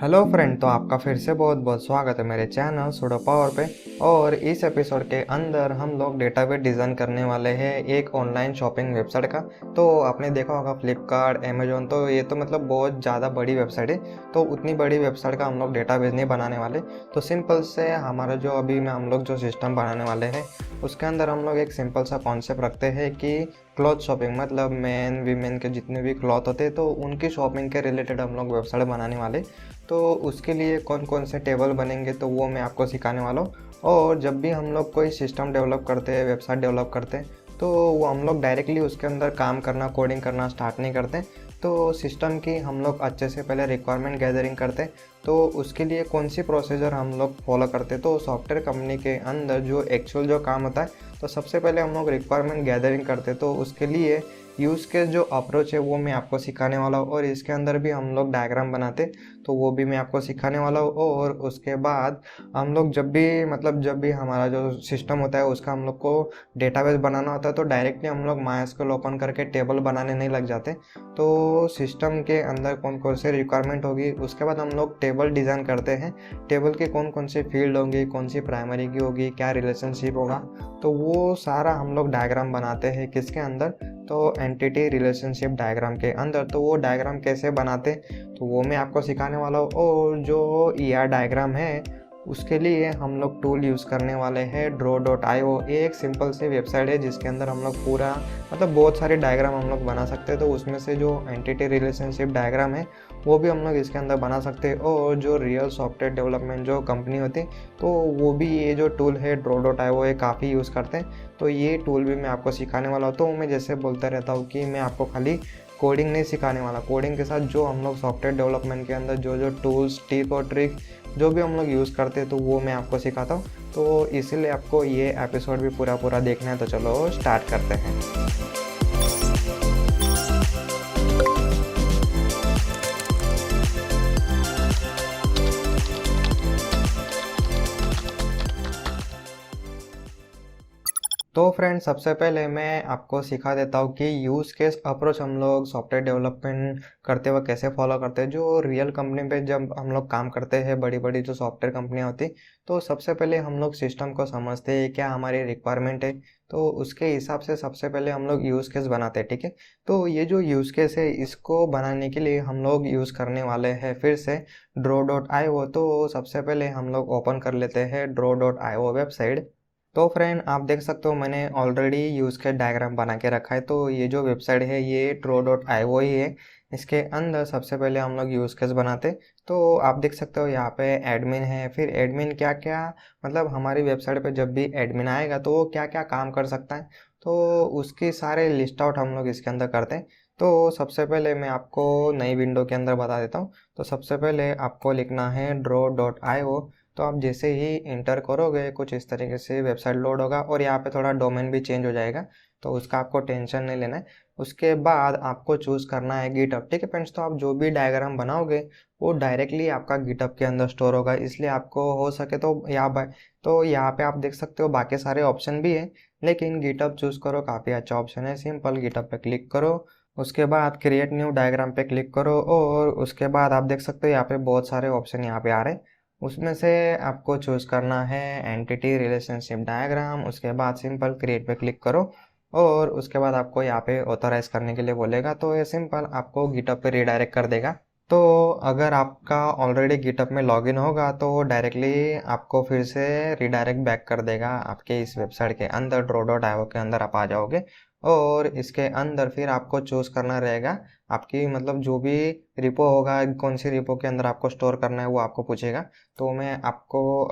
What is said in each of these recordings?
Hello friend, तो आपका फिर से बहुत बहुत स्वागत है मेरे चैनल सुडो पावर पे। और इस एपिसोड के अंदर हम लोग डेटाबेस डिज़ाइन करने वाले हैं एक ऑनलाइन शॉपिंग वेबसाइट का। तो आपने देखा होगा फ्लिपकार्ट, अमेजोन, तो ये तो मतलब बहुत ज़्यादा बड़ी वेबसाइट है। तो उतनी बड़ी वेबसाइट का हम लोग डेटाबेस नहीं बनाने वाले। तो सिंपल से हमारा जो अभी में हम लोग जो सिस्टम बनाने वाले हैं उसके अंदर हम लोग एक सिंपल सा कॉन्सेप्ट रखते हैं कि क्लॉथ शॉपिंग, मतलब मैन वीमेन के जितने भी क्लॉथ होते हैं तो उनकी शॉपिंग के रिलेटेड हम लोग वेबसाइट बनाने वाले। तो उसके लिए कौन कौन से टेबल बनेंगे तो वो मैं आपको सिखाने वाला हूँ। और जब भी हम लोग कोई सिस्टम डेवलप करते हैं, वेबसाइट डेवलप करते हैं, तो वो हम लोग डायरेक्टली उसके अंदर काम करना, कोडिंग करना स्टार्ट नहीं करते। तो सिस्टम की हम लोग अच्छे से पहले रिक्वायरमेंट गैदरिंग करते। तो उसके लिए कौन सी प्रोसीजर हम लोग फॉलो करते, तो सॉफ्टवेयर कंपनी के अंदर जो एक्चुअल जो काम होता है, तो सबसे पहले हम लोग रिक्वायरमेंट गैदरिंग करते। तो उसके लिए यूज़ के जो अप्रोच है वो मैं आपको सिखाने वाला हूँ। और इसके अंदर भी हम लोग डायग्राम बनाते, तो वो भी मैं आपको सिखाने वाला हूँ। और उसके बाद हम लोग जब भी हमारा जो सिस्टम होता है उसका हम लोग को डेटाबेस बनाना होता है, तो डायरेक्टली हम लोग माइस्क्ल ओपन करके टेबल बनाने नहीं लग जाते। तो सिस्टम के अंदर कौन कौन से रिक्वायरमेंट होगी, उसके बाद हम लोग टेबल डिज़ाइन करते हैं। टेबल के कौन कौन से फील्ड होंगे, कौन सी प्राइमरी की होगी, क्या रिलेशनशिप होगा, तो वो सारा हम लोग डायग्राम बनाते हैं। किसके अंदर, तो एंटिटी रिलेशनशिप डायग्राम के अंदर। तो वो डायग्राम कैसे बनाते तो वो मैं आपको सिखाने वाला हूँ। और जो ER डायग्राम है उसके लिए हम लोग टूल यूज़ करने वाले हैं draw.io। ये एक सिंपल सी वेबसाइट है जिसके अंदर हम लोग पूरा मतलब बहुत सारे डायग्राम हम लोग बना सकते हैं। तो उसमें से जो एंटिटी रिलेशनशिप डायग्राम है वो भी हम लोग इसके अंदर बना सकते हैं। और जो रियल सॉफ्टवेयर डेवलपमेंट जो कंपनी होती है तो वो भी ये जो टूल है draw.io ये काफ़ी यूज़ करते हैं। तो ये टूल भी मैं आपको सिखाने वाला हूँ। तो मैं जैसे बोलता रहता हूँ कि मैं आपको खाली कोडिंग नहीं सिखाने वाला, कोडिंग के साथ जो हम लोग सॉफ्टवेयर डेवलपमेंट के अंदर जो जो टूल्स, टिप और ट्रिक जो भी हम लोग यूज़ करते हैं तो वो मैं आपको सिखाता हूँ। तो इसीलिए आपको ये एपिसोड भी पूरा देखना है। तो चलो स्टार्ट करते हैं। तो फ्रेंड, सबसे पहले मैं आपको सिखा देता हूँ कि यूज़ केस अप्रोच हम लोग सॉफ्टवेयर डेवलपमेंट करते हुए कैसे फॉलो करते हैं। जो रियल कंपनी पे जब हम लोग काम करते हैं, बड़ी बड़ी जो सॉफ्टवेयर कंपनियाँ होती, तो सबसे पहले हम लोग सिस्टम को समझते हैं क्या हमारी रिक्वायरमेंट है। तो उसके हिसाब से सबसे पहले हम लोग यूज़ केस बनाते हैं, ठीक है। तो ये जो यूज़ केस है इसको बनाने के लिए हम लोग यूज़ करने वाले हैं फिर से draw.io। तो सबसे पहले हम लोग ओपन कर लेते हैं draw.io वेबसाइट। तो फ्रेंड, आप देख सकते हो मैंने ऑलरेडी यूज़ के डायग्राम बना के रखा है। तो ये जो वेबसाइट है ये draw.io ही है। इसके अंदर सबसे पहले हम लोग यूज़ केस बनाते। तो आप देख सकते हो यहाँ पे एडमिन है। फिर एडमिन क्या क्या, मतलब हमारी वेबसाइट पे जब भी एडमिन आएगा तो वो क्या क्या काम कर सकता है, तो उसकी सारे लिस्ट आउट हम लोग इसके अंदर करते हैं। तो सबसे पहले मैं आपको नई विंडो के अंदर बता देता हूँ। तो सबसे पहले आपको लिखना है draw.io। तो आप जैसे ही इंटर करोगे कुछ इस तरीके से वेबसाइट लोड होगा और यहाँ पे थोड़ा डोमेन भी चेंज हो जाएगा, तो उसका आपको टेंशन नहीं लेना है। उसके बाद आपको चूज़ करना है गिटहब, ठीक है फ्रेंड्स। तो आप जो भी डायग्राम बनाओगे वो डायरेक्टली आपका गिटहब के अंदर स्टोर होगा, इसलिए आपको हो सके तो यहाँ पे आप देख सकते हो बाकी सारे ऑप्शन भी है, लेकिन गिटहब चूज़ करो, काफ़ी अच्छा ऑप्शन है। सिंपल गिटहब पे क्लिक करो, उसके बाद क्रिएट न्यू डायग्राम पे क्लिक करो। और उसके बाद आप देख सकते हो यहाँ पे बहुत सारे ऑप्शन यहाँ पे आ रहे हैं। उसमें से आपको चूज़ करना है एंटिटी रिलेशनशिप डायग्राम। उसके बाद सिंपल क्रिएट पे क्लिक करो और उसके बाद आपको यहाँ पे ऑथराइज करने के लिए बोलेगा। तो ये सिंपल आपको गिटहब पे रिडायरेक्ट कर देगा। तो अगर आपका ऑलरेडी गिटहब में लॉगिन होगा तो डायरेक्टली आपको फिर से रिडायरेक्ट बैक कर देगा आपके इस वेबसाइट के अंदर, draw.io के अंदर आप आ जाओगे। और इसके अंदर फिर आपको चूज़ करना रहेगा आपकी मतलब जो भी रिपो होगा, कौन सी रिपो के अंदर आपको स्टोर करना है वो आपको पूछेगा। तो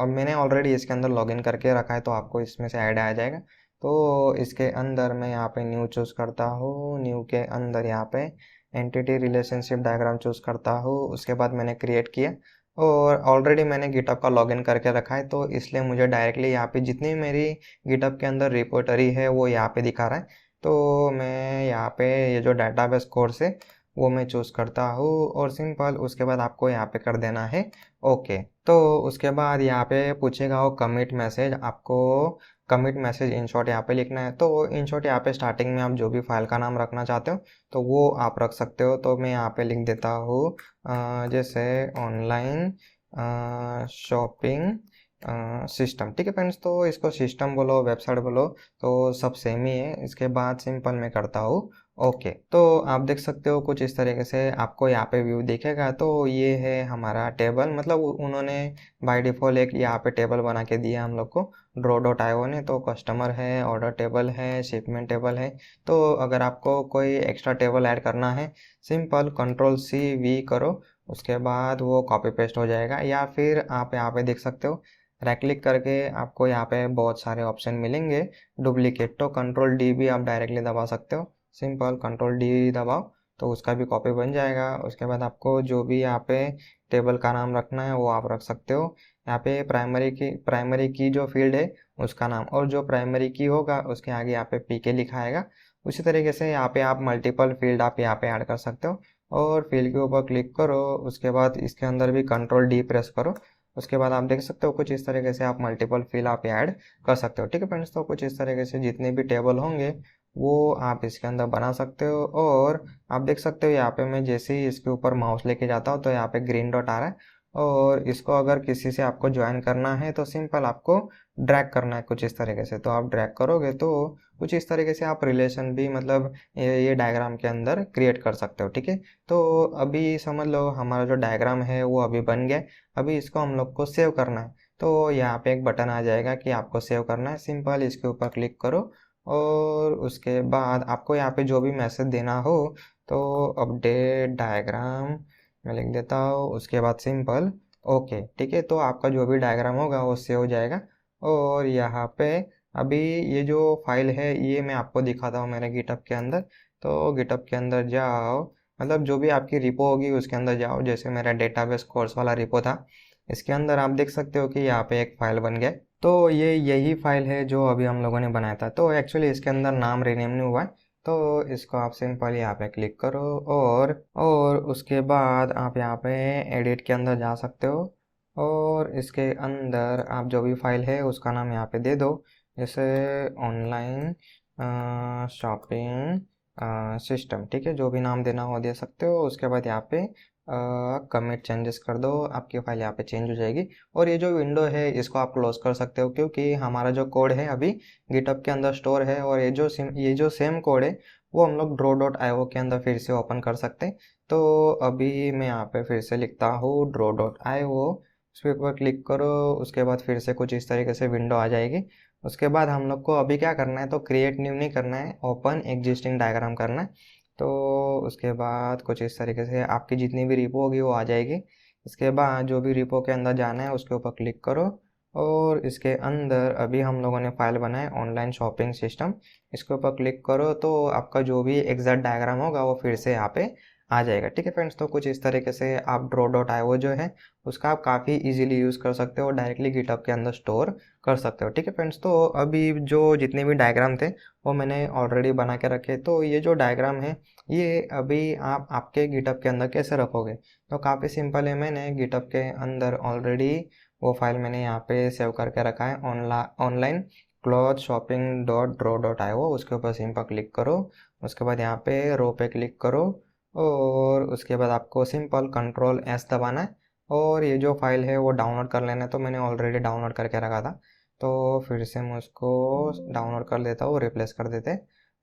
मैंने ऑलरेडी इसके अंदर लॉगिन करके रखा है, तो आपको इसमें से ऐड आ जाएगा। तो इसके अंदर मैं यहाँ पे न्यू चूज़ करता हूँ। न्यू के अंदर यहाँ पे एंटिटी रिलेशनशिप डायग्राम चूज़ करता हूँ। उसके बाद मैंने क्रिएट किया और ऑलरेडी मैंने गिटहब का लॉगिन करके रखा है, तो इसलिए मुझे डायरेक्टली यहाँ पे जितनी मेरी गिटहब के अंदर रिपोर्टरी है वो यहाँ पे दिखा रहा है। तो मैं यहाँ पे ये जो डाटाबेस कोर्स है वो मैं चूज़ करता हूँ और सिंपल उसके बाद आपको यहाँ पे कर देना है ओके। तो उसके बाद यहाँ पे पूछेगा वो कमिट मैसेज, आपको कमिट मैसेज इन शॉर्ट यहाँ पे लिखना है। तो इन शॉर्ट यहाँ पे स्टार्टिंग में आप जो भी फाइल का नाम रखना चाहते हो तो वो आप रख सकते हो। तो मैं यहाँ पे लिख देता हूँ जैसे ऑनलाइन शॉपिंग सिस्टम। ठीक है फ्रेंड्स, तो इसको सिस्टम बोलो वेबसाइट बोलो तो सब सेम ही है। इसके बाद सिंपल मैं करता हूँ ओके। तो आप देख सकते हो कुछ इस तरीके से आपको यहाँ पे व्यू दिखेगा। तो ये है हमारा टेबल, मतलब उन्होंने बाय डिफ़ॉल्ट एक यहाँ पे टेबल बना के दिया हम लोग को draw.io ने। तो कस्टमर है, ऑर्डर टेबल है, शिपमेंट टेबल है। तो अगर आपको कोई एक्स्ट्रा टेबल ऐड करना है सिंपल Ctrl+C+V करो, उसके बाद वो कॉपी पेस्ट हो जाएगा। या फिर आप यहाँ पे देख सकते हो राइट क्लिक करके आपको यहाँ पे बहुत सारे ऑप्शन मिलेंगे डुप्लीकेट, तो Ctrl+D भी आप डायरेक्टली दबा सकते हो। सिंपल Ctrl+D दबाओ तो उसका भी कॉपी बन जाएगा। उसके बाद आपको जो भी यहाँ पे टेबल का नाम रखना है वो आप रख सकते हो। यहाँ पे प्राइमरी की जो फील्ड है उसका नाम, और जो प्राइमरी की होगा उसके आगे यहाँ पे PK लिखा आएगा। उसी तरीके से यहाँ पे आप मल्टीपल फील्ड आप यहाँ पे ऐड कर सकते हो। और फील्ड के ऊपर क्लिक करो, उसके बाद इसके अंदर भी Ctrl+D प्रेस करो। उसके बाद आप देख सकते हो कुछ इस तरीके से आप मल्टीपल फील्ड आप ऐड कर सकते हो। ठीक है फ्रेंड्स, तो कुछ इस तरीके से जितने भी टेबल होंगे वो आप इसके अंदर बना सकते हो। और आप देख सकते हो यहाँ पे मैं जैसे ही इसके ऊपर माउस लेके जाता हूँ तो यहाँ पे ग्रीन डॉट आ रहा है। और इसको अगर किसी से आपको ज्वाइन करना है तो सिंपल आपको ड्रैग करना है कुछ इस तरीके से। तो आप ड्रैग करोगे तो कुछ इस तरीके से आप रिलेशन भी मतलब ये डायग्राम के अंदर क्रिएट कर सकते हो। ठीक है, तो अभी समझ लो हमारा जो डायग्राम है वो अभी बन गया। अभी इसको हम लोग को सेव करना है। तो यहाँ पे एक बटन आ जाएगा कि आपको सेव करना है। सिंपल इसके ऊपर क्लिक करो और उसके बाद आपको यहाँ पे जो भी मैसेज देना हो तो अपडेट डायग्राम मैं लिख देता हूँ। उसके बाद सिंपल ओके। ठीक है, तो आपका जो भी डायग्राम होगा वो सेव हो जाएगा। और यहाँ पे अभी ये जो फाइल है ये मैं आपको दिखाता हूँ मेरे गिटहब के अंदर। तो गिटहब के अंदर जाओ, मतलब जो भी आपकी रिपो होगी उसके अंदर जाओ। जैसे मेरा डेटाबेस कोर्स वाला रिपो था, इसके अंदर आप देख सकते हो कि यहाँ पे एक फाइल बन गया। तो ये यही फाइल है जो अभी हम लोगों ने बनाया था। तो एक्चुअली इसके अंदर नाम रीनेम नहीं हुआ है। तो इसको आप सिंपल यहाँ पे क्लिक करो और उसके बाद आप यहाँ पे एडिट के अंदर जा सकते हो। और इसके अंदर आप जो भी फाइल है उसका नाम यहाँ पे दे दो, जैसे ऑनलाइन शॉपिंग सिस्टम। ठीक है, जो भी नाम देना हो दे सकते हो। उसके बाद यहाँ पे कमिट चेंजेस कर दो, आपकी फाइल यहाँ पे चेंज हो जाएगी। और ये जो विंडो है इसको आप क्लोज कर सकते हो क्योंकि हमारा जो कोड है अभी गिटहब के अंदर स्टोर है। और ये जो सेम कोड है वो हम लोग draw.io के अंदर फिर से ओपन कर सकते हैं। तो अभी मैं यहाँ पे फिर से लिखता हूँ draw.io, उस पर क्लिक करो। उसके बाद फिर से कुछ इस तरीके से विंडो आ जाएगी। उसके बाद हम लोग को अभी क्या करना है, तो क्रिएट न्यू नहीं करना है, ओपन एग्जिस्टिंग डायग्राम करना है। तो उसके बाद कुछ इस तरीके से आपकी जितनी भी रिपो होगी वो आ जाएगी। इसके बाद जो भी रिपो के अंदर जाना है उसके ऊपर क्लिक करो। और इसके अंदर अभी हम लोगों ने फाइल बनाया ऑनलाइन शॉपिंग सिस्टम, इसके ऊपर क्लिक करो तो आपका जो भी एग्जैक्ट डायग्राम होगा वो फिर से यहाँ पे आ जाएगा। ठीक है फ्रेंड्स, तो कुछ इस तरीके से आप draw.io जो है उसका आप काफ़ी इजीली यूज़ कर सकते हो, डायरेक्टली गिटहब के अंदर स्टोर कर सकते हो। ठीक है फ्रेंड्स, तो अभी जो जितने भी डायग्राम थे वो मैंने ऑलरेडी बना के रखे। तो ये जो डायग्राम है ये अभी आप आपके गिटहब के अंदर कैसे रखोगे, तो काफ़ी सिंपल है। मैंने गिटहब के अंदर ऑलरेडी वो फाइल मैंने यहाँ पे सेव करके रखा है ऑनलाइन क्लॉथ शॉपिंग .draw.io। उसके ऊपर सिंपल क्लिक करो। उसके बाद यहाँ पे रो पे क्लिक करो और उसके बाद आपको सिंपल Ctrl+S दबाना है। और ये जो फाइल है वो डाउनलोड कर लेना है। तो मैंने ऑलरेडी डाउनलोड करके रखा था, तो फिर से मैं उसको डाउनलोड कर देता हूँ, रिप्लेस कर देते।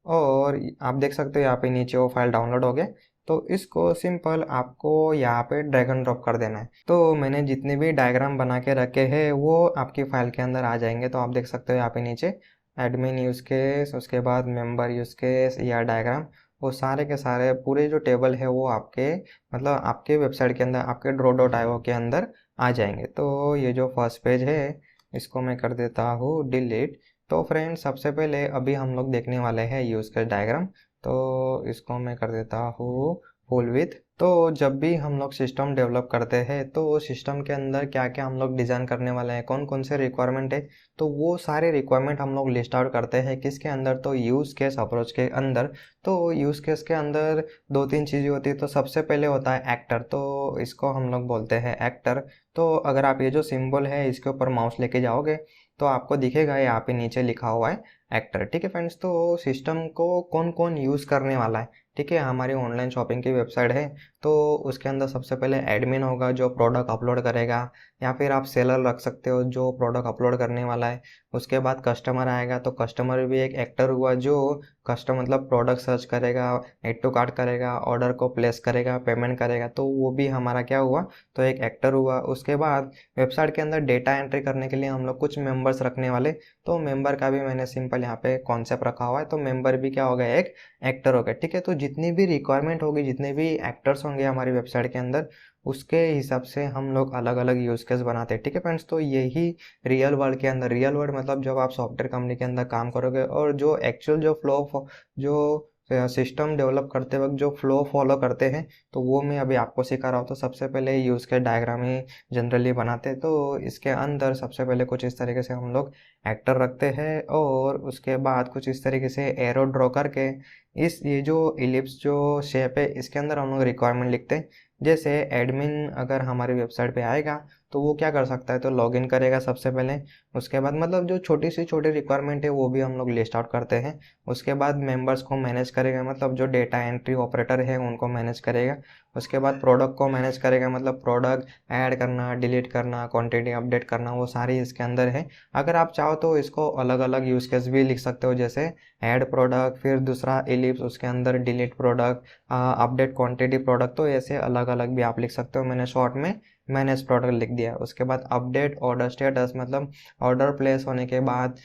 और आप देख सकते हो यहाँ पे नीचे वो फाइल डाउनलोड हो गया। तो इसको सिंपल आपको यहाँ पे ड्रैग एंड ड्रॉप कर देना है। तो मैंने जितने भी डायग्राम बना के रखे हैं वो आपकी फाइल के अंदर आ जाएंगे। तो आप देख सकते हो यहाँ पे नीचे एडमिन यूज़ केस, उसके बाद मेंबर यूज़ केस या डायग्राम, वो सारे के सारे पूरे जो टेबल है वो आपके मतलब आपके वेबसाइट के अंदर आपके draw.io के अंदर आ जाएंगे। तो ये जो फर्स्ट पेज है इसको मैं कर देता हूँ डिलीट। तो फ्रेंड्स सबसे पहले अभी हम लोग देखने वाले हैं यूज़ केस डायग्राम। तो इसको मैं कर देता हूँ फुल विथ। तो जब भी हम लोग सिस्टम डेवलप करते हैं तो सिस्टम के अंदर क्या क्या हम लोग डिज़ाइन करने वाले हैं, कौन कौन से रिक्वायरमेंट है, तो वो सारे रिक्वायरमेंट हम लोग लिस्ट आउट करते हैं किसके अंदर, तो यूज़ केस अप्रोच के अंदर। तो यूज़ केस के अंदर दो तीन चीज़ें होती है। तो सबसे पहले होता है एक्टर, तो इसको हम लोग बोलते हैं एक्टर। तो अगर आप ये जो सिंबल है इसके ऊपर माउस लेके जाओगे तो आपको दिखेगा यहाँ पे नीचे लिखा हुआ है एक्टर। ठीक है फ्रेंड्स, तो सिस्टम को कौन कौन यूज़ करने वाला है, ठीक है, हमारी ऑनलाइन शॉपिंग की वेबसाइट है तो उसके अंदर सबसे पहले एडमिन होगा जो प्रोडक्ट अपलोड करेगा, या फिर आप सेलर रख सकते हो जो प्रोडक्ट अपलोड करने वाला है। उसके बाद कस्टमर आएगा, तो कस्टमर भी एक एक्टर हुआ जो कस्टमर मतलब प्रोडक्ट सर्च करेगा, एड टू कार्ट करेगा, ऑर्डर को प्लेस करेगा, पेमेंट करेगा, तो वो भी हमारा क्या हुआ, तो एक एक्टर हुआ। उसके बाद वेबसाइट के अंदर डेटा एंट्री करने के लिए हम लोग कुछ मेंबर्स रखने वाले, तो मेंबर का भी मैंने सिंपल यहाँ पे कॉन्सेप्ट रखा हुआ है, तो मेंबर भी क्या हो गया, एक एक्टर हो गया। ठीक है, तो जितनी भी रिक्वायरमेंट होगी, जितने भी एक्टर्स होंगे हमारी वेबसाइट के अंदर, उसके हिसाब से हम लोग अलग अलग यूज केस बनाते हैं। ठीक है फ्रेंड्स, तो यही रियल वर्ल्ड के अंदर, रियल वर्ल्ड मतलब जब आप सॉफ्टवेयर कंपनी के अंदर काम करोगे और जो एक्चुअल जो फ्लो जो सिस्टम डेवलप करते वक्त जो फ्लो फॉलो करते हैं, तो वो मैं अभी आपको सिखा रहा हूँ। तो सबसे पहले यूज़ के डायग्राम ही जनरली बनाते हैं, तो इसके अंदर सबसे पहले कुछ इस तरीके से हम लोग एक्टर रखते हैं, और उसके बाद कुछ इस तरीके से एरो ड्रॉ करके इस ये जो इलिप्स जो शेप है इसके अंदर हम लोग रिक्वायरमेंट लिखते हैं। जैसे एडमिन अगर हमारी वेबसाइट पे आएगा तो वो क्या कर सकता है, तो लॉगिन करेगा सबसे पहले। उसके बाद मतलब जो छोटी सी छोटी रिक्वायरमेंट है वो भी हम लोग लिस्ट आउट करते हैं। उसके बाद मेंबर्स को मैनेज करेगा, मतलब जो डेटा एंट्री ऑपरेटर है उनको मैनेज करेगा। उसके बाद प्रोडक्ट को मैनेज करेगा, मतलब प्रोडक्ट ऐड करना, डिलीट करना, क्वांटिटी अपडेट करना, वो सारी इसके अंदर है। अगर आप चाहो तो इसको अलग अलग यूज केस भी लिख सकते हो, जैसे ऐड प्रोडक्ट, फिर दूसरा एलिप्स, उसके अंदर delete product, update quantity product, तो ऐसे अलग अलग भी आप लिख सकते हो। मैंने शॉर्ट में मैनेज प्रोडक्ट लिख दिया। उसके बाद अपडेट ऑर्डर स्टेटस, मतलब ऑर्डर प्लेस होने के बाद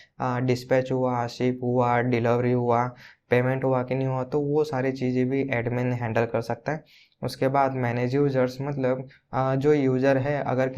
डिस्पैच हुआ, शिप हुआ, डिलीवरी हुआ, पेमेंट हुआ कि नहीं हुआ, तो वो सारी चीज़ें भी एडमिन हैंडल कर सकता है। उसके बाद मैनेज यूजर्स, मतलब जो यूज़र है अगर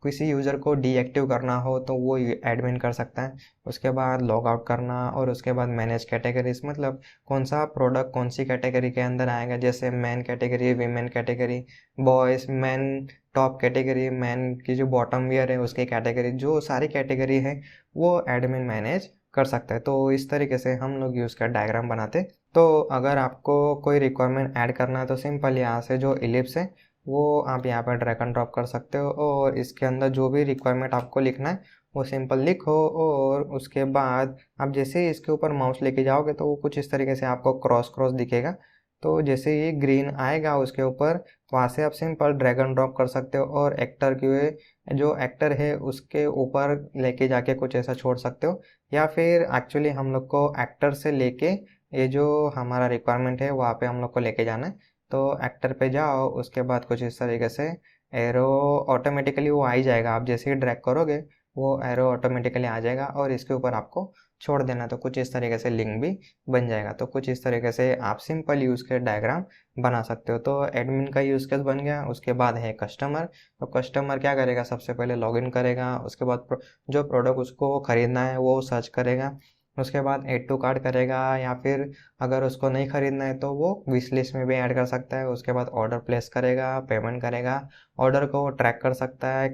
किसी यूज़र को डीएक्टिव करना हो तो वो एडमिन कर सकता है। उसके बाद लॉग आउट करना, और उसके बाद मैनेज कैटेगरीज, मतलब कौन सा प्रोडक्ट कौन सी कैटेगरी के अंदर आएगा, जैसे man category, women category, boys man top category, man की जो बॉटम वियर है उसकी कैटेगरी, जो सारी कैटेगरी है वो एडमिन मैनेज कर सकता है। तो इस तरीके से हम लोग यूज़ कर डायग्राम बनाते। तो अगर आपको कोई रिक्वायरमेंट ऐड करना है तो सिंपल यहाँ से जो इलिप्स है वो आप यहाँ पर ड्रैग एंड ड्रॉप कर सकते हो, और इसके अंदर जो भी रिक्वायरमेंट आपको लिखना है वो सिंपल लिखो। और उसके बाद आप जैसे ही इसके ऊपर माउस लेके जाओगे तो वो कुछ इस तरीके से आपको क्रॉस क्रॉस दिखेगा। तो जैसे ही ग्रीन आएगा उसके ऊपर, वहाँ से आप सिंपल ड्रैग एंड ड्रॉप कर सकते हो, और एक्टर के जो एक्टर है उसके ऊपर लेके जाके कुछ ऐसा छोड़ सकते हो। या फिर एक्चुअली हम लोग को एक्टर से लेके ये जो हमारा रिक्वायरमेंट है वहाँ पे हम लोग को लेके जाना है। तो एक्टर पे जाओ, उसके बाद कुछ इस तरीके से एरो ऑटोमेटिकली वो आ ही जाएगा। आप जैसे ही ड्रैग करोगे वो एरो ऑटोमेटिकली आ जाएगा, और इसके ऊपर आपको छोड़ देना, तो कुछ इस तरीके से लिंक भी बन जाएगा। तो कुछ इस तरीके से आप सिंपल यूज़ के डायग्राम बना सकते हो। तो एडमिन का यूज़ केस बन गया। उसके बाद है कस्टमर। तो कस्टमर क्या करेगा, सबसे पहले लॉगिन करेगा, उसके बाद जो प्रोडक्ट उसको ख़रीदना है वो सर्च करेगा, उसके बाद ऐड टू कार्ट करेगा, या फिर अगर उसको नहीं ख़रीदना है तो वो विश लिस्ट में भी ऐड कर सकता है। उसके बाद ऑर्डर प्लेस करेगा, पेमेंट करेगा, ऑर्डर को ट्रैक कर सकता है,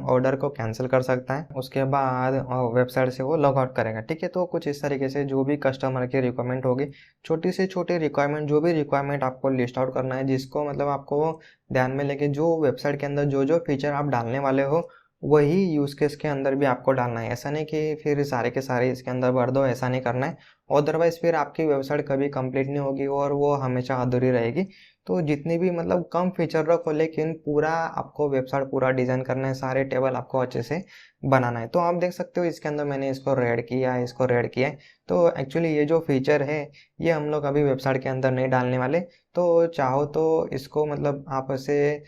ऑर्डर को कैंसिल कर सकता है। उसके बाद वेबसाइट से वो लॉग आउट करेगा। ठीक है, तो कुछ इस तरीके से जो भी कस्टमर की रिक्वायरमेंट होगी, छोटी से छोटी रिक्वायरमेंट, जो भी रिक्वायरमेंट आपको लिस्ट आउट करना है, जिसको मतलब आपको ध्यान में लेके जो वेबसाइट के अंदर जो जो फीचर आप डालने वाले हो वही यूज़ केस के अंदर भी आपको डालना है। ऐसा नहीं कि फिर सारे के सारे इसके अंदर भर दो, ऐसा नहीं करना है। अदरवाइज़ फिर आपकी वेबसाइट कभी कंप्लीट नहीं होगी और वो हमेशा अधूरी रहेगी। तो जितनी भी मतलब कम फीचर रखो, लेकिन पूरा आपको वेबसाइट पूरा डिज़ाइन करना है, सारे टेबल आपको अच्छे से बनाना है। तो आप देख सकते हो इसके अंदर मैंने इसको रेड किया है, इसको रेड किया है। तो एक्चुअली ये जो फीचर है ये हम लोग अभी वेबसाइट के अंदर नहीं डालने वाले। तो चाहो तो इसको मतलब आप ऐसे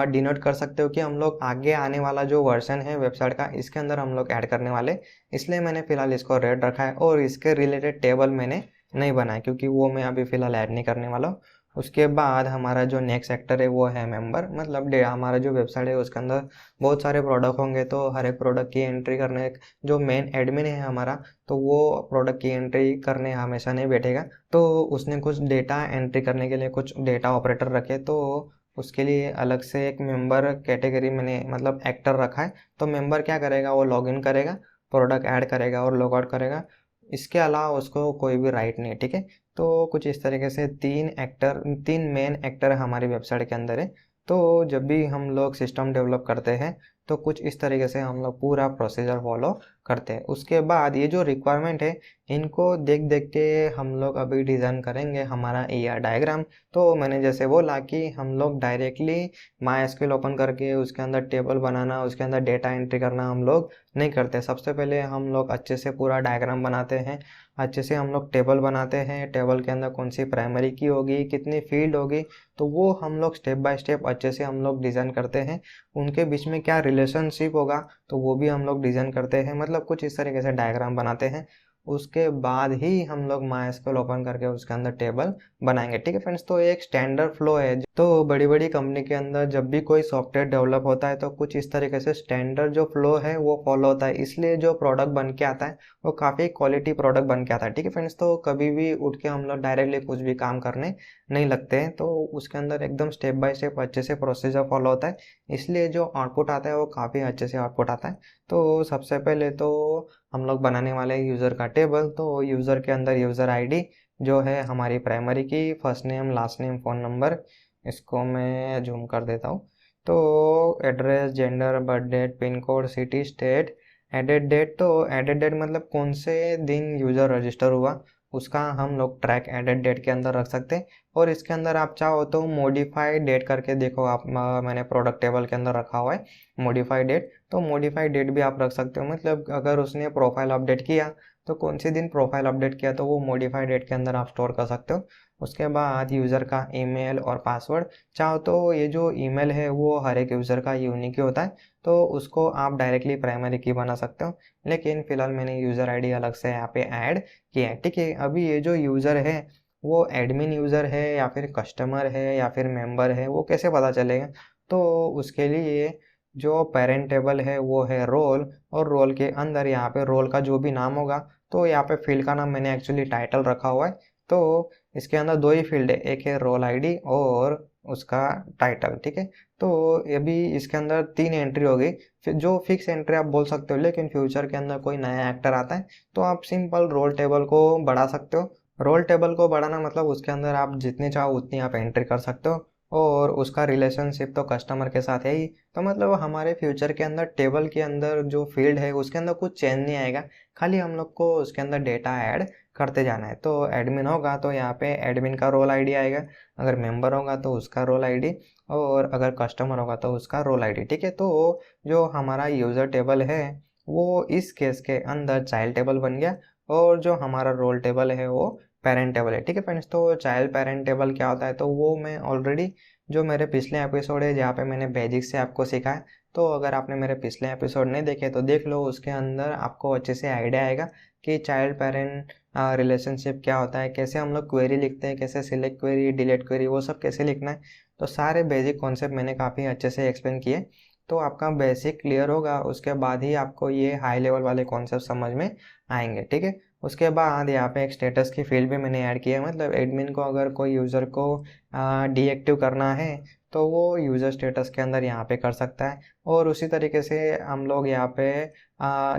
डिनोट कर सकते हो कि हम लोग आगे आने वाला जो वर्जन है वेबसाइट का इसके अंदर हम लोग ऐड करने वाले, इसलिए मैंने फ़िलहाल इसको रेड रखा है। और इसके रिलेटेड टेबल मैंने नहीं बनाया क्योंकि वो मैं अभी फ़िलहाल ऐड नहीं करने वाला हूँ। उसके बाद हमारा जो नेक्स्ट सेक्टर है वो है मेंबर, मतलब हमारा जो वेबसाइट है उसके अंदर बहुत सारे प्रोडक्ट होंगे, तो हर एक प्रोडक्ट की एंट्री करने जो मेन एडमिन है हमारा, तो वो प्रोडक्ट की एंट्री करने हमेशा नहीं बैठेगा। तो उसने कुछ डेटा एंट्री करने के लिए कुछ डेटा ऑपरेटर रखे, तो उसके लिए अलग से एक मेंबर कैटेगरी मैंने मतलब एक्टर रखा है। तो मेंबर क्या करेगा, वो लॉगिन करेगा, प्रोडक्ट ऐड करेगा और लॉग आउट करेगा। इसके अलावा उसको कोई भी राइट नहीं है। ठीक है, तो कुछ इस तरीके से तीन मेन एक्टर हमारी वेबसाइट के अंदर है। तो जब भी हम लोग सिस्टम डेवलप करते हैं तो कुछ इस तरीके से हम लोग पूरा प्रोसीजर फॉलो करते हैं। उसके बाद ये जो रिक्वायरमेंट है इनको देख देख के हम लोग अभी डिज़ाइन करेंगे हमारा ER डायग्राम। तो मैंने जैसे बोला कि हम लोग डायरेक्टली MySQL ओपन करके उसके अंदर टेबल बनाना, उसके अंदर डेटा एंट्री करना हम लोग नहीं करते। सबसे पहले हम लोग अच्छे से पूरा डायग्राम बनाते हैं, अच्छे से हम लोग टेबल बनाते हैं, टेबल के अंदर कौन सी प्राइमरी की होगी, कितनी फील्ड होगी, तो वो हम लोग स्टेप बाय स्टेप अच्छे से हम लोग डिज़ाइन करते हैं। उनके बीच में क्या रिलेशनशिप होगा तो वो भी हम लोग डिज़ाइन करते हैं, मतलब कुछ इस तरीके से डायग्राम बनाते हैं। उसके बाद ही हम लोग MySQL ओपन करके उसके अंदर टेबल बनाएंगे। ठीक है फ्रेंड्स, तो एक स्टैंडर्ड फ्लो है। तो बड़ी बड़ी कंपनी के अंदर जब भी कोई सॉफ्टवेयर डेवलप होता है तो कुछ इस तरीके से स्टैंडर्ड जो फ्लो है वो फॉलो होता है, इसलिए जो प्रोडक्ट बन के आता है वो काफ़ी क्वालिटी प्रोडक्ट बन के आता है। ठीक है फ्रेंड्स, तो कभी भी उठ के हम लोग डायरेक्टली कुछ भी काम करने नहीं लगते हैं, तो उसके अंदर एकदम स्टेप बाय स्टेप अच्छे से प्रोसीजर फॉलो होता है, इसलिए जो आउटपुट आता है वो काफ़ी अच्छे से आउटपुट आता है। तो सबसे पहले तो हम लोग बनाने वाले हैं यूज़र का टेबल। तो यूज़र के अंदर यूज़र आईडी जो है हमारी प्राइमरी की, first name, last name, phone number, इसको मैं जूम कर देता हूँ। तो address, gender, birth date, pin code, city, state, added date. तो एडेड डेट मतलब कौन से दिन यूज़र रजिस्टर हुआ उसका हम लोग ट्रैक एडेड डेट के अंदर रख सकते हैं। और इसके अंदर आप चाहो तो मॉडिफाइड डेट करके देखो आप, मैंने प्रोडक्ट टेबल के अंदर रखा हुआ है मॉडिफाइड डेट। तो मॉडिफाइड डेट भी आप रख सकते हो, मतलब अगर उसने प्रोफाइल अपडेट किया तो कौन से दिन प्रोफाइल अपडेट किया तो वो मॉडिफाइड डेट के अंदर आप स्टोर कर सकते हो। उसके बाद यूज़र का ईमेल और पासवर्ड, चाहो तो ये जो ईमेल है वो हर एक यूज़र का यूनिक ही होता है, तो उसको आप डायरेक्टली प्राइमरी की बना सकते हो, लेकिन फ़िलहाल मैंने यूज़र आईडी अलग से यहाँ पे ऐड किया है। ठीक है, अभी ये जो यूज़र है वो एडमिन यूज़र है या फिर कस्टमर है या फिर मेंबर है, वो कैसे पता चलेगा? तो उसके लिए जो पेरेंट टेबल है वो है रोल, और रोल के अंदर यहाँ पे रोल का जो भी नाम होगा, तो यहाँ पे फील्ड का नाम मैंने एक्चुअली टाइटल रखा हुआ है। तो इसके अंदर दो ही फील्ड है, एक है रोल आईडी और उसका टाइटल। ठीक है, तो अभी इसके अंदर 3 एंट्री हो गई। फिर जो फिक्स एंट्री आप बोल सकते हो, लेकिन फ्यूचर के अंदर कोई नया एक्टर आता है तो आप सिंपल रोल टेबल को बढ़ा सकते हो। रोल टेबल को बढ़ाना मतलब उसके अंदर आप जितनी चाहो उतनी आप एंट्री कर सकते हो, और उसका रिलेशनशिप तो कस्टमर के साथ है ही। तो मतलब हमारे फ्यूचर के अंदर टेबल के अंदर जो फील्ड है उसके अंदर कुछ चेंज नहीं आएगा, खाली हम लोग को उसके अंदर डेटा ऐड करते जाना है। तो एडमिन होगा तो यहाँ पे एडमिन का रोल आईडी आएगा, अगर मेंबर होगा तो उसका रोल आईडी, और अगर कस्टमर होगा तो उसका रोल आईडी। ठीक है, तो जो हमारा यूज़र टेबल है वो इस केस के अंदर चाइल्ड टेबल बन गया, और जो हमारा रोल टेबल है वो पेरेंट टेबल है। ठीक है फ्रेंड्स, तो चाइल्ड पेरेंट टेबल क्या होता है तो वो मैं ऑलरेडी जो मेरे पिछले एपिसोड है जहाँ पे मैंने बेसिक से आपको सिखाया, तो अगर आपने मेरे पिछले एपिसोड नहीं देखे तो देख लो, उसके अंदर आपको अच्छे से आइडिया आएगा कि चाइल्ड पेरेंट रिलेशनशिप क्या होता है, कैसे हम लोग क्वेरी लिखते हैं, कैसे सिलेक्ट क्वेरी, डिलीट क्वेरी, वो सब कैसे लिखना है। तो सारे बेसिक कॉन्सेप्ट मैंने काफ़ी अच्छे से एक्सप्लेन किए, तो आपका बेसिक क्लियर होगा, उसके बाद ही आपको ये हाई लेवल वाले कॉन्सेप्ट समझ में आएंगे। ठीक है, उसके बाद यहाँ पे एक स्टेटस की फील्ड भी मैंने ऐड किया है, मतलब एडमिन को अगर कोई यूज़र को डीएक्टिव करना है तो वो यूज़र स्टेटस के अंदर यहाँ पे कर सकता है। और उसी तरीके से हम लोग यहाँ पे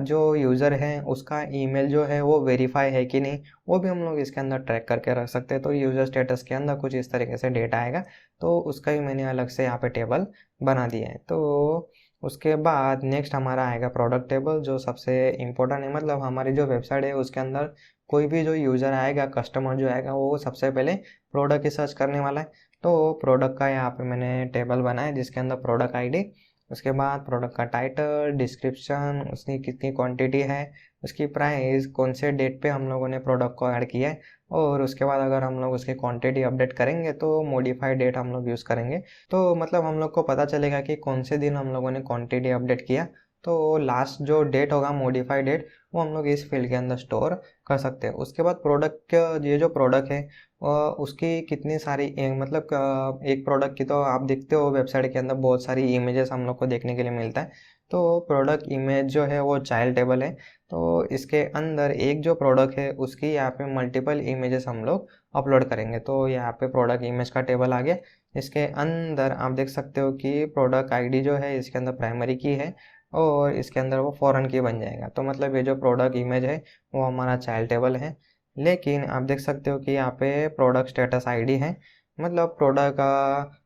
जो यूज़र है उसका ईमेल जो है वो वेरीफाई है कि नहीं, वो भी हम लोग इसके अंदर ट्रैक करके रख सकते हैं। तो यूज़र स्टेटस के अंदर कुछ इस तरीके से डेटा आएगा, तो उसका ही मैंने अलग से यहाँ पे टेबल बना दिया है। तो उसके बाद नेक्स्ट हमारा आएगा प्रोडक्ट टेबल, जो सबसे इम्पोर्टेंट है। मतलब हमारी जो वेबसाइट है उसके अंदर कोई भी जो यूज़र आएगा, कस्टमर जो आएगा, वो सबसे पहले प्रोडक्ट ही सर्च करने वाला है। तो प्रोडक्ट का यहाँ पे मैंने टेबल बनाया जिसके अंदर प्रोडक्ट आईडी, उसके बाद प्रोडक्ट का टाइटल, डिस्क्रिप्शन, उसकी कितनी क्वांटिटी है, उसकी प्राइस, कौन से डेट पे हम लोगों ने प्रोडक्ट को ऐड किया है, और उसके बाद अगर हम लोग उसकी क्वांटिटी अपडेट करेंगे तो मॉडिफाइड डेट हम लोग यूज़ करेंगे। तो मतलब हम लोग को पता चलेगा कि कौन से दिन हम लोगों ने क्वांटिटी अपडेट किया, तो लास्ट जो डेट होगा मॉडिफाइड डेट, वो हम लोग इस फील्ड के अंदर स्टोर कर सकते हैं। उसके बाद प्रोडक्ट, ये जो प्रोडक्ट है उसकी कितनी सारी मतलब एक प्रोडक्ट की तो आप देखते हो वेबसाइट के अंदर बहुत सारी इमेजेस हम लोग को देखने के लिए मिलता है। तो प्रोडक्ट इमेज जो है वो चाइल्ड टेबल है, तो इसके अंदर एक जो प्रोडक्ट है उसकी यहाँ पे मल्टीपल इमेजेस हम लोग अपलोड करेंगे। तो यहाँ पे प्रोडक्ट इमेज का टेबल आ गया, इसके अंदर आप देख सकते हो कि प्रोडक्ट आईडी जो है इसके अंदर प्राइमरी की है, और इसके अंदर वो फॉरेन की बन जाएगा। तो मतलब ये जो प्रोडक्ट इमेज है वो हमारा चाइल्ड टेबल है। लेकिन आप देख सकते हो कि यहाँ पे प्रोडक्ट स्टेटस आईडी है, मतलब प्रोडक्ट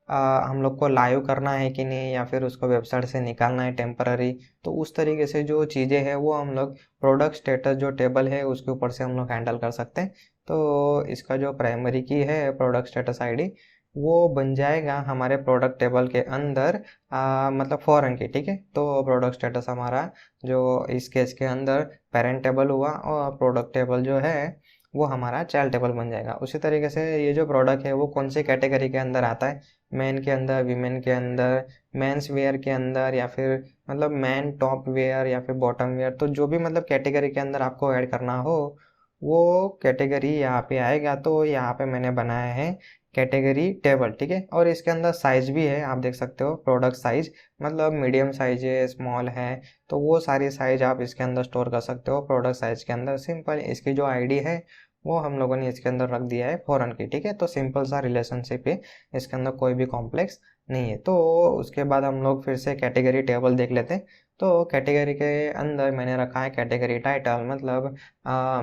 हम लोग को लाइव करना है कि नहीं, या फिर उसको वेबसाइट से निकालना है टेम्पररी। तो उस तरीके से जो चीज़ें हैं वो हम लोग प्रोडक्ट स्टेटस जो टेबल है उसके ऊपर से हम लोग हैंडल कर सकते हैं। तो इसका जो प्राइमरी की है प्रोडक्ट स्टेटस आईडी, वो बन जाएगा हमारे प्रोडक्ट टेबल के अंदर, मतलब फॉरेन की, ठीक है। तो प्रोडक्ट स्टेटस हमारा जो इस केस के अंदर पेरेंट टेबल हुआ, और प्रोडक्ट टेबल जो है वो हमारा चाइल्ड टेबल बन जाएगा। उसी तरीके से ये जो प्रोडक्ट है वो कौन सी कैटेगरी के अंदर आता है, मैन के अंदर, वीमेन के अंदर, मेंस वेयर के अंदर, या फिर मतलब मैन टॉप वेयर या फिर बॉटम वेयर। तो जो भी मतलब कैटेगरी के अंदर आपको ऐड करना हो वो कैटेगरी यहाँ पे आएगा। तो यहाँ पे मैंने बनाया है कैटेगरी टेबल, ठीक है। और इसके अंदर साइज भी है, आप देख सकते हो प्रोडक्ट साइज, मतलब मीडियम साइज है, स्मॉल है, तो वो सारी साइज आप इसके अंदर स्टोर कर सकते हो प्रोडक्ट साइज के अंदर। सिंपल इसकी जो आईडी है वो हम लोगों ने इसके अंदर रख दिया है फॉरेन की, ठीक है। तो सिंपल सा रिलेशनशिप है, इसके अंदर कोई भी कॉम्प्लेक्स नहीं है। तो उसके बाद हम लोग फिर से कैटेगरी टेबल देख लेते हैं। तो कैटेगरी के अंदर मैंने रखा है कैटेगरी टाइटल, मतलब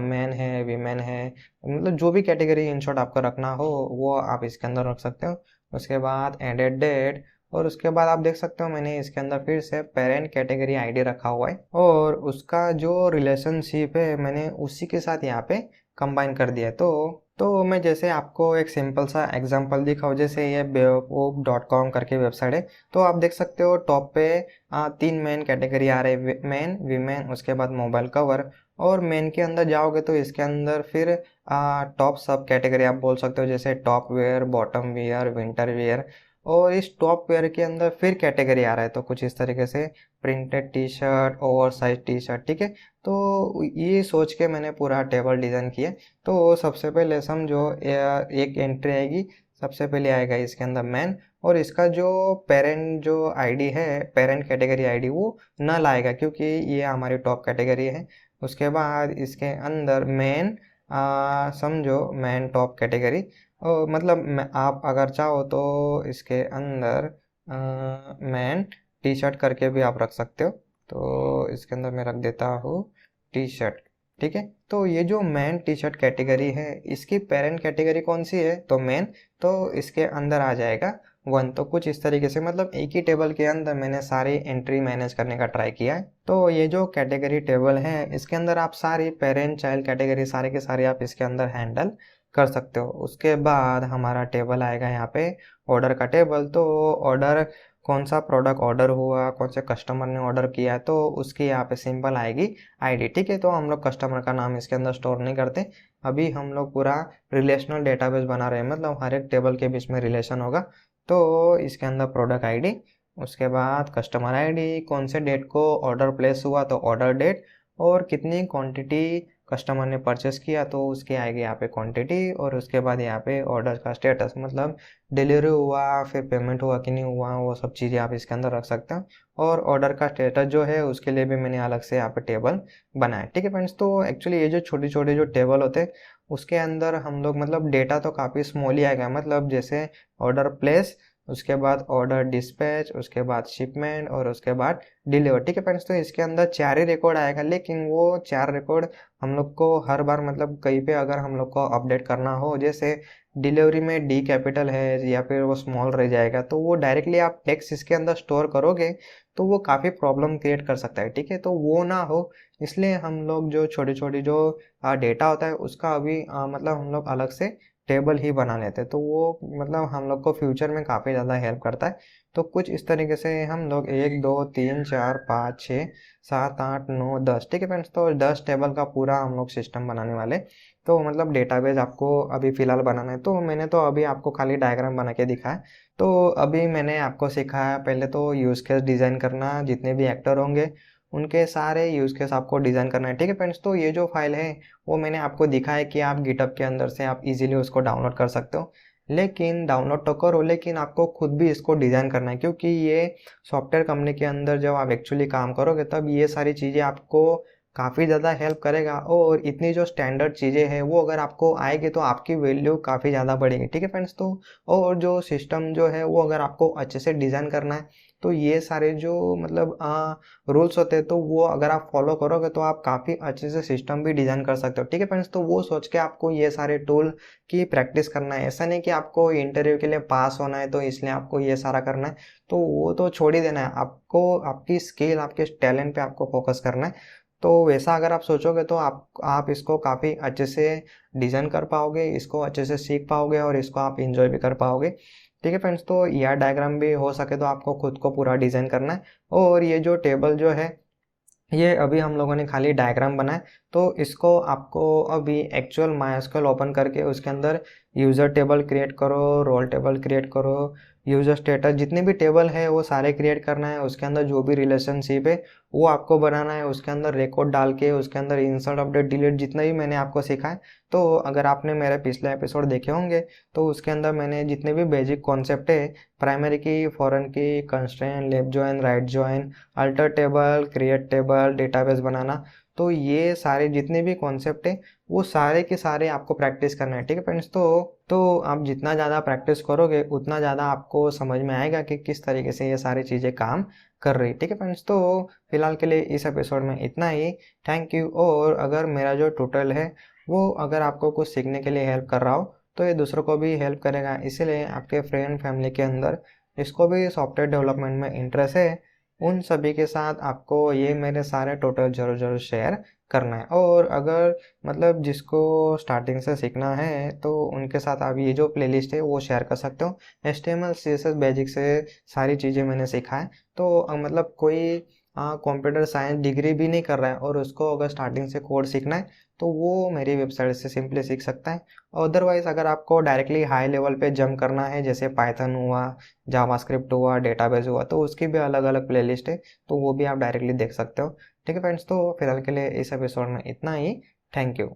मैन है, वीमेन है, मतलब जो भी कैटेगरी इन शॉर्ट आपको रखना हो वो आप इसके अंदर रख सकते हो। उसके बाद एडेड डेट, और उसके बाद आप देख सकते हो मैंने इसके अंदर फिर से पेरेंट कैटेगरी आईडी रखा हुआ है, और उसका जो रिलेशनशिप है मैंने उसी के साथ यहाँ पे कंबाइन कर दिया है। तो मैं जैसे आपको एक सिंपल सा एग्जांपल दिखाऊं, जैसे ये beowulf.com करके वेबसाइट है। तो आप देख सकते हो टॉप पे 3 मेन कैटेगरी आ रहे हैं, मैन, वीमेन, उसके बाद मोबाइल कवर। और मेन के अंदर जाओगे तो इसके अंदर फिर टॉप सब कैटेगरी आप बोल सकते हो, जैसे top wear, bottom wear, winter wear. और इस टॉप वेयर के अंदर फिर कैटेगरी आ रहा है, तो कुछ इस तरीके से printed T shirt, over size T shirt, ठीक है। तो ये सोच के मैंने पूरा टेबल डिज़ाइन किया। तो सबसे पहले समझो एक एंट्री आएगी, सबसे पहले आएगा इसके अंदर मैन, और इसका जो पेरेंट जो आईडी है, पेरेंट कैटेगरी आईडी, वो नल आएगा क्योंकि ये हमारी टॉप कैटेगरी है। उसके बाद इसके अंदर मैन, समझो मैन टॉप कैटेगरी, मतलब आप अगर चाहो तो इसके अंदर मैन टी शर्ट करके भी आप रख सकते हो। तो इसके अंदर मैं रख देता हूँ टी शर्ट, ठीक है। तो ये जो मैन टी शर्ट कैटेगरी है इसकी पेरेंट कैटेगरी कौन सी है, तो मैन, तो इसके अंदर आ जाएगा 1। तो कुछ इस तरीके से मतलब एक ही टेबल के अंदर मैंने सारी एंट्री मैनेज करने का ट्राई किया है। तो ये जो कैटेगरी टेबल है इसके अंदर आप सारी पेरेंट चाइल्ड कैटेगरी सारे के सारे आप इसके अंदर हैंडल कर सकते हो। उसके बाद हमारा टेबल आएगा यहाँ पे ऑर्डर का टेबल। तो ऑर्डर, कौन सा प्रोडक्ट ऑर्डर हुआ, कौन से कस्टमर ने ऑर्डर किया, तो उसकी यहाँ पे सिंपल आएगी आईडी, ठीक है। तो हम लोग कस्टमर का नाम इसके अंदर स्टोर नहीं करते, अभी हम लोग पूरा रिलेशनल डेटाबेस बना रहे हैं, मतलब हर एक टेबल के बीच में रिलेशन होगा। तो इसके अंदर प्रोडक्ट आईडी, उसके बाद कस्टमर आईडी, कौन से डेट को ऑर्डर प्लेस हुआ तो ऑर्डर डेट, और कितनी क्वांटिटी कस्टमर ने परचेस किया तो उसकी आएगी यहाँ पे क्वांटिटी। और उसके बाद यहाँ पे ऑर्डर का स्टेटस, मतलब डिलीवरी हुआ, फिर पेमेंट हुआ कि नहीं हुआ, वो सब चीज़ें आप इसके अंदर रख सकते हो। और ऑर्डर का स्टेटस जो है उसके लिए भी मैंने अलग से यहाँ पे टेबल बनाया, ठीक है फ्रेंड्स। तो एक्चुअली ये जो छोटे छोटे जो टेबल होते हैं उसके अंदर हम लोग मतलब डेटा तो काफ़ी स्मॉल ही आएगा, मतलब जैसे ऑर्डर प्लेस, उसके बाद ऑर्डर डिस्पैच, उसके बाद शिपमेंट, और उसके बाद डिलीवर, ठीक है फ्रेंड्स। तो इसके अंदर 4 ही रिकॉर्ड आएगा, लेकिन वो 4 रिकॉर्ड हम लोग को हर बार मतलब कहीं पे अगर हम लोग को अपडेट करना हो, जैसे डिलीवरी में डी कैपिटल है या फिर वो स्मॉल रह जाएगा, तो वो डायरेक्टली आप टेक्स्ट इसके अंदर स्टोर करोगे तो वो काफ़ी प्रॉब्लम क्रिएट कर सकता है, ठीक है। तो वो ना हो इसलिए हम लोग जो छोटी छोटी जो डेटा होता है उसका अभी मतलब हम लोग अलग से टेबल ही बना लेते हैं। तो वो मतलब हम लोग को फ्यूचर में काफ़ी ज़्यादा हेल्प करता है। तो कुछ इस तरीके से हम लोग 1 2 3 4 5 6 7 8 9 10, ठीक है फ्रेंड्स। तो 10 टेबल का पूरा हम लोग सिस्टम बनाने वाले। तो मतलब डेटाबेस आपको अभी फ़िलहाल बनाना है, तो मैंने तो अभी आपको खाली डायग्राम बना के दिखाया। तो अभी मैंने आपको सिखाया पहले तो यूज़ केस डिज़ाइन करना, जितने भी एक्टर होंगे उनके सारे यूज़ केस आपको डिज़ाइन करना है, ठीक है फ्रेंड्स। तो ये जो फाइल है वो मैंने आपको दिखाया कि आप गिटहब के अंदर से आप इजीली उसको डाउनलोड कर सकते हो। लेकिन डाउनलोड तो करो, लेकिन आपको खुद भी इसको डिज़ाइन करना है, क्योंकि ये सॉफ्टवेयर कंपनी के अंदर जब आप एक्चुअली काम करोगे तब ये सारी चीज़ें आपको काफ़ी ज़्यादा हेल्प करेगा। और इतनी जो स्टैंडर्ड चीज़ें हैं वो अगर आपको आएगी तो आपकी वैल्यू काफ़ी ज़्यादा बढ़ेगी, ठीक है फ्रेंड्स। तो और जो सिस्टम जो है वो अगर आपको अच्छे से डिज़ाइन करना है तो ये सारे जो मतलब रूल्स होते हैं तो वो अगर आप फॉलो करोगे तो आप काफ़ी अच्छे से सिस्टम भी डिज़ाइन कर सकते हो, ठीक है फ्रेंड्स। तो वो सोच के आपको ये सारे टूल की प्रैक्टिस करना है। ऐसा नहीं कि आपको इंटरव्यू के लिए पास होना है तो इसलिए आपको ये सारा करना है, तो वो तो छोड़ ही देना है। आपको आपकी स्किल, आपके टैलेंट पे आपको फोकस करना है। तो वैसा अगर आप सोचोगे तो आप इसको काफ़ी अच्छे से डिज़ाइन कर पाओगे, इसको अच्छे से सीख पाओगे और इसको आप इंजॉय भी कर पाओगे, ठीक है फ्रेंड्स। तो यह डायग्राम भी हो सके तो आपको खुद को पूरा डिज़ाइन करना है। और ये जो टेबल जो है ये अभी हम लोगों ने खाली डायग्राम बनाया, तो इसको आपको अभी एक्चुअल माइस्क्ल ओपन करके उसके अंदर यूज़र टेबल क्रिएट करो, रोल टेबल क्रिएट करो, यूज़र स्टेटस, जितने भी टेबल है वो सारे क्रिएट करना है। उसके अंदर जो भी रिलेशनशिप है वो आपको बनाना है, उसके अंदर रिकॉर्ड डाल के उसके अंदर इंसर्ट अपडेट डिलीट जितना भी मैंने आपको सिखाया। तो अगर आपने मेरे पिछले एपिसोड देखे होंगे तो उसके अंदर मैंने जितने भी बेसिक कॉन्सेप्ट है, primary key, foreign key, constraint, left join, right join, alter table, create table, database बनाना, तो ये सारे जितने भी कॉन्सेप्ट है वो सारे के सारे आपको प्रैक्टिस करना है, ठीक है फ्रेंड्स। तो आप जितना ज़्यादा प्रैक्टिस करोगे उतना ज़्यादा आपको समझ में आएगा कि किस तरीके से ये सारी चीज़ें काम कर रही, ठीक है फ्रेंड्स। तो फिलहाल के लिए इस एपिसोड में इतना ही। Thank you. और अगर मेरा जो ट्यूटोरियल है वो अगर आपको कुछ सीखने के लिए हेल्प कर रहा हो तो ये दूसरों को भी हेल्प करेगा, इसीलिए आपके फ्रेंड फैमिली के अंदर जिसको भी सॉफ्टवेयर डेवलपमेंट में इंटरेस्ट है उन सभी के साथ आपको ये मेरे सारे ट्यूटोरियल ज़रूर ज़रूर शेयर करना है। और अगर मतलब जिसको स्टार्टिंग से सीखना है तो उनके साथ आप ये जो प्लेलिस्ट है वो शेयर कर सकते हो। HTML CSS बेसिक से सारी चीज़ें मैंने सीखा है। तो मतलब कोई कंप्यूटर साइंस डिग्री भी नहीं कर रहा है और उसको अगर स्टार्टिंग से कोड सीखना है तो वो मेरी वेबसाइट से सिंपली सीख सकता है। अदरवाइज़ अगर आपको डायरेक्टली हाई लेवल पे जंप करना है, जैसे पाइथन हुआ, जावास्क्रिप्ट हुआ, डेटाबेस हुआ, तो उसकी भी अलग अलग प्लेलिस्ट है, तो वो भी आप डायरेक्टली देख सकते हो, ठीक है फ्रेंड्स। तो फिलहाल के लिए इस एपिसोड में इतना ही। Thank you.